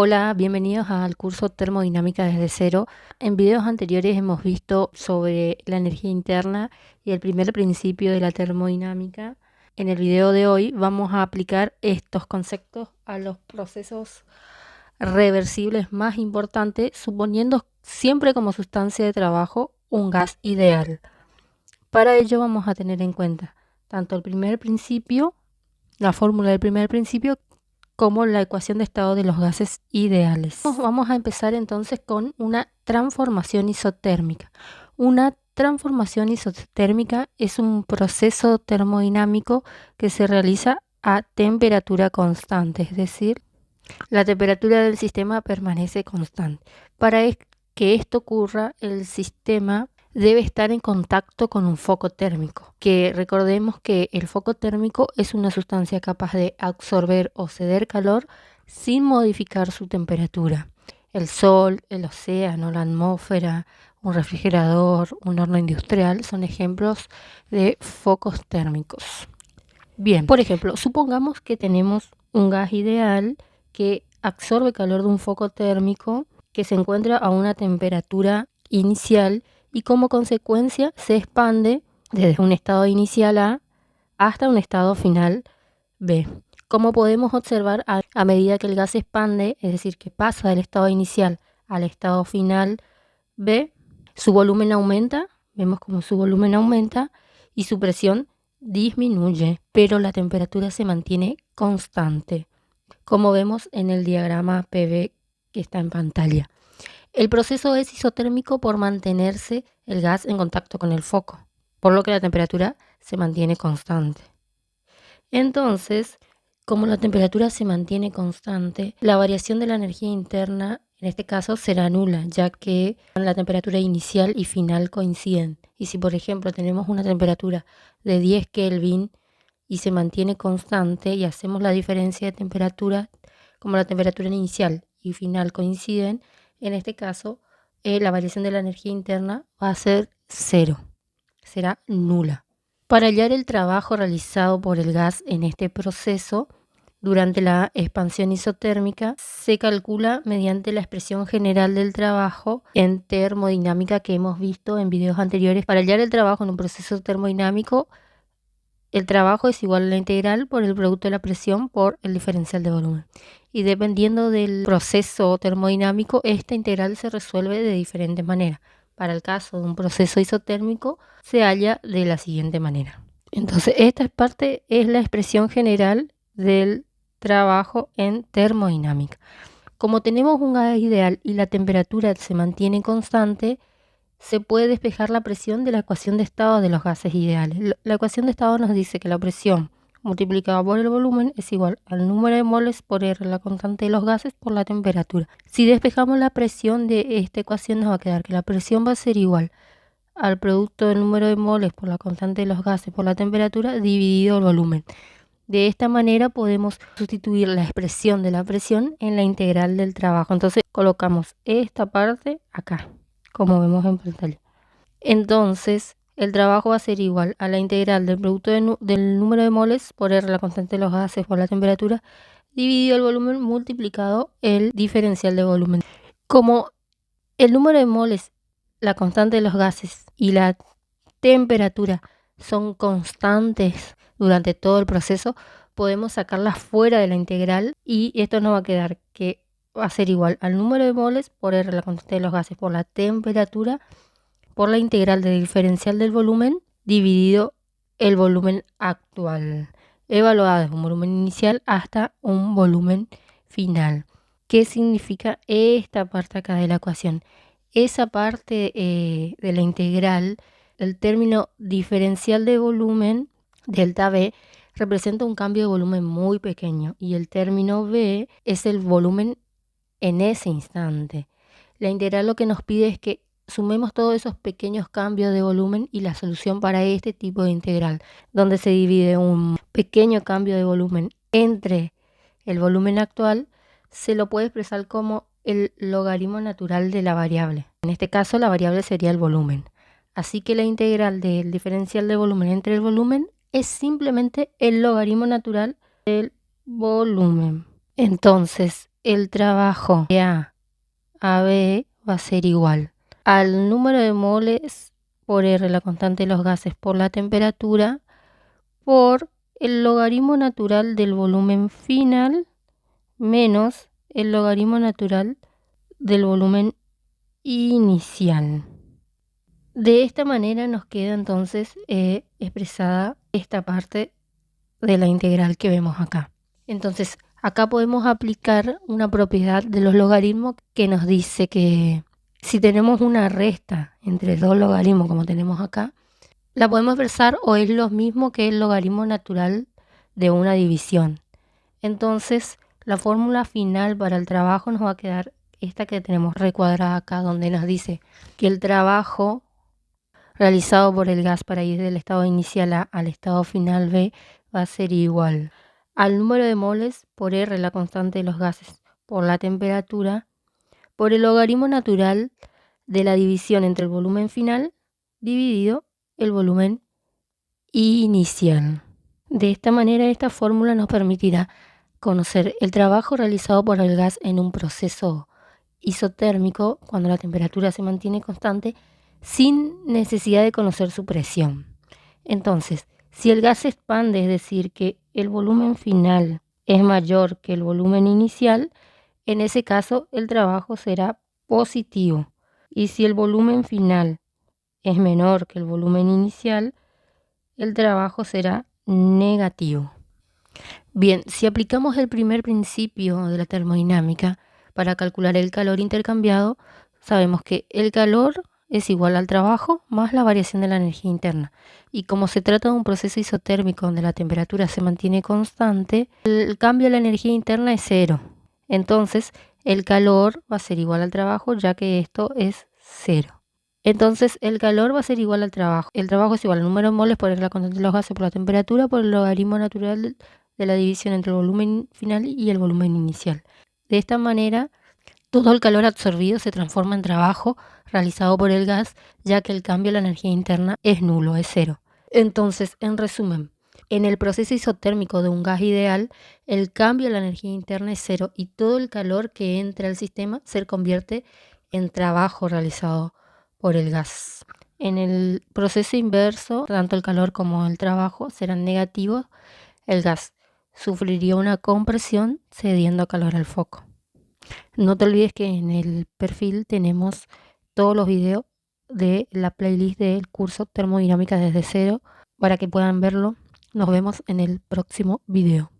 Hola, bienvenidos al curso Termodinámica desde cero. En videos anteriores hemos visto sobre la energía interna y el primer principio de la termodinámica. En el video de hoy vamos a aplicar estos conceptos a los procesos reversibles más importantes, suponiendo siempre como sustancia de trabajo un gas ideal. Para ello vamos a tener en cuenta tanto el primer principio, la fórmula del primer principio, como la ecuación de estado de los gases ideales. Vamos a empezar entonces con una transformación isotérmica. Una transformación isotérmica es un proceso termodinámico que se realiza a temperatura constante, es decir, la temperatura del sistema permanece constante. Para que esto ocurra, el sistema debe estar en contacto con un foco térmico, que recordemos que el foco térmico es una sustancia capaz de absorber o ceder calor sin modificar su temperatura. El sol, el océano, la atmósfera, un refrigerador, un horno industrial son ejemplos de focos térmicos. Bien, por ejemplo, supongamos que tenemos un gas ideal que absorbe calor de un foco térmico que se encuentra a una temperatura inicial y como consecuencia se expande desde un estado inicial A hasta un estado final B. Como podemos observar, a medida que el gas se expande, es decir, que pasa del estado inicial al estado final B, su volumen aumenta, vemos como su volumen aumenta y su presión disminuye, pero la temperatura se mantiene constante, como vemos en el diagrama PV que está en pantalla. El proceso es isotérmico por mantenerse el gas en contacto con el foco, por lo que la temperatura se mantiene constante. Entonces, como la temperatura se mantiene constante, la variación de la energía interna en este caso será nula, ya que la temperatura inicial y final coinciden. Y si por ejemplo tenemos una temperatura de 10 Kelvin y se mantiene constante y hacemos la diferencia de temperatura, como la temperatura inicial y final coinciden, en este caso la variación de la energía interna va a ser cero, será nula. Para hallar el trabajo realizado por el gas en este proceso, durante la expansión isotérmica, se calcula mediante la expresión general del trabajo en termodinámica que hemos visto en videos anteriores. Para hallar el trabajo en un proceso termodinámico, el trabajo es igual a la integral por el producto de la presión por el diferencial de volumen. Y dependiendo del proceso termodinámico, esta integral se resuelve de diferentes maneras. Para el caso de un proceso isotérmico, se halla de la siguiente manera. Entonces, esta parte es la expresión general del trabajo en termodinámica. Como tenemos un gas ideal y la temperatura se mantiene constante, se puede despejar la presión de la ecuación de estado de los gases ideales. La ecuación de estado nos dice que la presión multiplicada por el volumen es igual al número de moles por R, la constante de los gases, por la temperatura. Si despejamos la presión de esta ecuación, nos va a quedar que la presión va a ser igual al producto del número de moles por la constante de los gases por la temperatura dividido el volumen. De esta manera podemos sustituir la expresión de la presión en la integral del trabajo. Entonces colocamos esta parte acá, como vemos en pantalla. Entonces el trabajo va a ser igual a la integral del producto del número de moles por R, la constante de los gases por la temperatura, dividido el volumen multiplicado el diferencial de volumen. Como el número de moles, la constante de los gases y la temperatura son constantes durante todo el proceso, podemos sacarlas fuera de la integral y esto nos va a quedar que va a ser igual al número de moles por R, la constante de los gases, por la temperatura, por la integral del diferencial del volumen dividido el volumen actual, evaluado desde un volumen inicial hasta un volumen final. ¿Qué significa esta parte acá de la ecuación? Esa parte de la integral, el término diferencial de volumen, delta B, representa un cambio de volumen muy pequeño y el término B es el volumen en ese instante. La integral lo que nos pide es que sumemos todos esos pequeños cambios de volumen y la solución para este tipo de integral, donde se divide un pequeño cambio de volumen entre el volumen actual, se lo puede expresar como el logaritmo natural de la variable. En este caso la variable sería el volumen. Así que la integral del diferencial de volumen entre el volumen es simplemente el logaritmo natural del volumen. Entonces, el trabajo de a B va a ser igual al número de moles por R, la constante de los gases, por la temperatura, por el logaritmo natural del volumen final menos el logaritmo natural del volumen inicial. De esta manera nos queda entonces expresada esta parte de la integral que vemos acá. Entonces, acá podemos aplicar una propiedad de los logaritmos que nos dice que si tenemos una resta entre dos logaritmos como tenemos acá, la podemos versar o es lo mismo que el logaritmo natural de una división. Entonces, la fórmula final para el trabajo nos va a quedar esta que tenemos recuadrada acá, donde nos dice que el trabajo realizado por el gas para ir del estado inicial A al estado final B va a ser igual al número de moles por R, la constante de los gases, por la temperatura, por el logaritmo natural de la división entre el volumen final dividido el volumen inicial. De esta manera, esta fórmula nos permitirá conocer el trabajo realizado por el gas en un proceso isotérmico cuando la temperatura se mantiene constante sin necesidad de conocer su presión. Entonces, si el gas se expande, es decir, que el volumen final es mayor que el volumen inicial, en ese caso el trabajo será positivo. Y si el volumen final es menor que el volumen inicial, el trabajo será negativo. Bien, si aplicamos el primer principio de la termodinámica para calcular el calor intercambiado, sabemos que el calor es igual al trabajo más la variación de la energía interna. Y como se trata de un proceso isotérmico donde la temperatura se mantiene constante, el cambio de la energía interna es cero. Entonces, el calor va a ser igual al trabajo, ya que esto es cero. Entonces, el calor va a ser igual al trabajo. El trabajo es igual al número de moles por la constante de los gases por la temperatura por el logaritmo natural de la división entre el volumen final y el volumen inicial. De esta manera, todo el calor absorbido se transforma en trabajo realizado por el gas, ya que el cambio de la energía interna es nulo, es cero. Entonces, en resumen, en el proceso isotérmico de un gas ideal, el cambio de la energía interna es cero y todo el calor que entra al sistema se convierte en trabajo realizado por el gas. En el proceso inverso, tanto el calor como el trabajo serán negativos. El gas sufriría una compresión cediendo calor al foco. No te olvides que en el perfil tenemos todos los videos de la playlist del curso Termodinámica desde cero para que puedan verlo. Nos vemos en el próximo video.